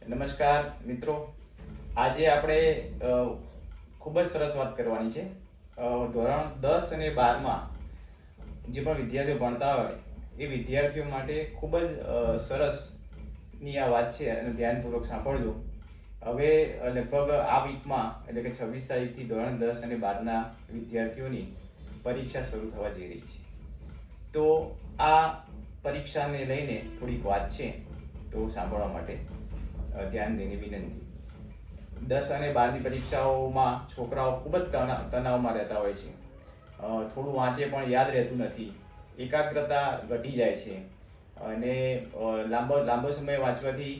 નમસ્કાર મિત્રો, આજે આપણે ખૂબ જ સરસ વાત કરવાની છે. ધોરણ 10 અને 12માં જે પણ વિદ્યાર્થીઓ ભણતા હોય એ વિદ્યાર્થીઓ માટે ખૂબ જ સરસની આ વાત છે અને ધ્યાનપૂર્વક સાંભળજો. હવે લગભગ આ વીકમાં એટલે કે 26 તારીખથી ધોરણ 10 અને 12ના વિદ્યાર્થીઓની પરીક્ષા શરૂ થવા જઈ રહી છે. તો આ પરીક્ષાને લઈને થોડીક વાત છે, તો સાંભળવા માટે ધ્યાન દઈને વિનંતી. 10 અને 12ની પરીક્ષાઓમાં છોકરાઓ ખૂબ જ તણાવમાં રહેતા હોય છે. થોડું વાંચે પણ યાદ રહેતું નથી, એકાગ્રતા ઘટી જાય છે અને લાંબો સમય વાંચવાથી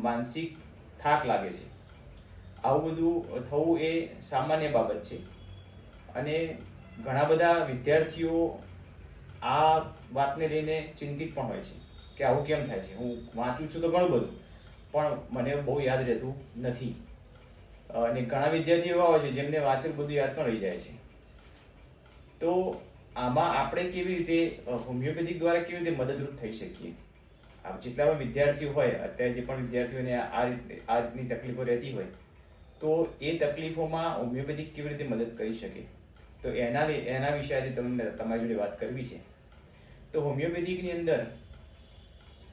માનસિક થાક લાગે છે. આવું બધું થવું એ સામાન્ય બાબત છે અને ઘણા બધા વિદ્યાર્થીઓ આ વાતને લઈને ચિંતિત પણ હોય છે કે આવું કેમ થાય છે. હું વાંચું છું તો ઘણું બધું, પણ મને બહુ યાદ રહેતું નથી. અને ઘણા વિદ્યાર્થીઓ એવા હોય છે જેમને વાંચેલું બધું યાદ પણ રહી જાય છે. તો આમાં આપણે કેવી રીતે હોમિયોપેથિક દ્વારા કેવી રીતે મદદરૂપ થઈ શકીએ? જેટલા પણ વિદ્યાર્થીઓ હોય, અત્યારે જે પણ વિદ્યાર્થીઓને આ રીતની તકલીફો રહેતી હોય, તો એ તકલીફોમાં હોમિયોપેથિક કેવી રીતે મદદ કરી શકે, તો એના વિશે આજે તમને તમારી જોડે વાત કરવી છે. તો હોમિયોપેથિકની અંદર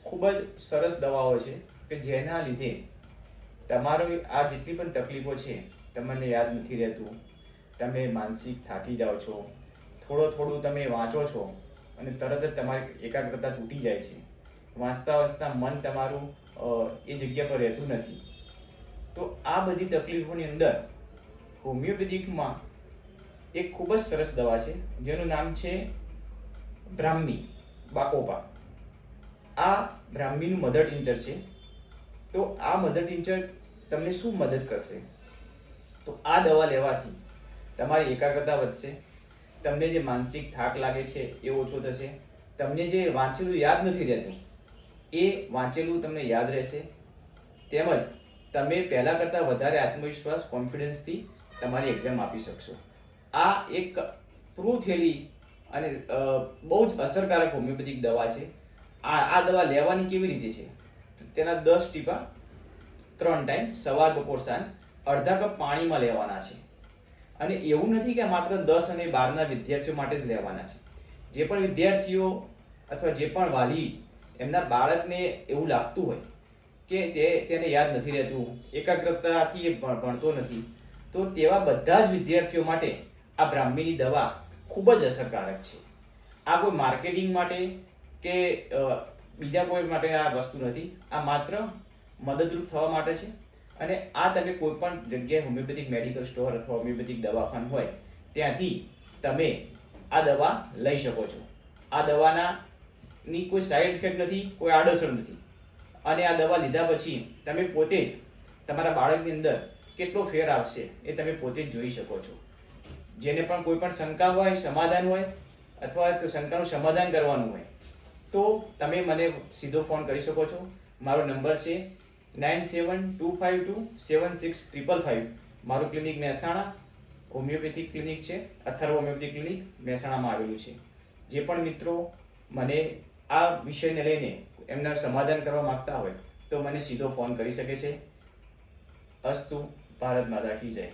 ખૂબ જ સરસ દવાઓ છે કે જેના લીધે તમારો આ જેટલી પણ તકલીફો છે, તમને યાદ નથી રહેતું, તમે માનસિક થાકી જાઓ છો, થોડું તમે વાંચો છો અને તરત જ તમારી એકાગ્રતા તૂટી જાય છે, વાંચતા મન તમારું એ જગ્યા પર રહેતું નથી. તો આ બધી તકલીફોની અંદર હોમિયોપેથિકમાં એક ખૂબ જ સરસ દવા છે જેનું નામ છે બ્રાહ્મી બાકોપા. આ બ્રાહ્મીનું મધર ટિંચર છે. તો આ મધર ટિંચર તમને શું મદદ કરશે? તો આ દવા લેવાથી તમારી એકાગ્રતા વધશે, તમને જે માનસિક થાક લાગે છે એ ઓછો થશે, તમને જે વાંચેલું યાદ નથી રહેતું એ વાંચેલું તમને યાદ રહેશે, તેમજ તમે પહેલાં કરતાં વધારે આત્મવિશ્વાસ, કોન્ફિડન્સથી તમારી એક્ઝામ આપી શકશો. આ એક પ્રૂવ થયેલી અને બહુ જ અસરકારક હોમિયોપેથિક દવા છે. આ દવા લેવાની કેવી રીતે છે? તેના 10 ટીપા 3 ટાઈમ, સવાર, બપોર, સાંજ, અડધા કપ પાણીમાં લેવાના છે. અને એવું નથી કે માત્ર 10 અને 12ના વિદ્યાર્થીઓ માટે જ લેવાના છે. જે પણ વિદ્યાર્થીઓ અથવા જે પણ વાલી એમના બાળકને એવું લાગતું હોય કે તેને યાદ નથી રહેતું, એકાગ્રતાથી એ ભણતો નથી, તો તેવા બધા જ વિદ્યાર્થીઓ માટે આ બ્રાહ્મીની દવા ખૂબ જ અસરકારક છે. આ કોઈ માર્કેટિંગ માટે કે બીજા કોઈ માટે આ વસ્તુ નથી. આ માત્ર મદદરૂપ થવા માટે છે. અને આ તમે કોઈ પણ જગ્યાએ હોમિયોપેથિક મેડિકલ સ્ટોર અથવા હોમિયોપેથિક દવાખાનું હોય ત્યાંથી તમે આ દવા લઈ શકો છો. આ દવાની કોઈ સાઈડ ઇફેક્ટ નથી, કોઈ આડઅસર નથી. અને આ દવા લીધા પછી તમે પોતે જ તમારા બાળકની અંદર કેટલો ફેર આવશે એ તમે પોતે જ જોઈ શકો છો. જેને પણ કોઈ પણ શંકા હોય, સમાધાન હોય, અથવા તો શંકાનું સમાધાન કરવાનું હોય, તો તમે મને સીધો ફોન કરી શકો છો. મારો નંબર છે 9725276555. મારું ક્લિનિક મહેસાણા હોમિયોપેથિક ક્લિનિક છે, અથર્વ હોમિયોપેથિક ક્લિનિક મહેસાણામાં આવેલું છે. જે પણ મિત્રો મને આ વિષયને લઈને એમના સમાધાન કરવા માંગતા હોય તો મને સીધો ફોન કરી શકે છે. અસ્તુ. ભારત માતા કી જય.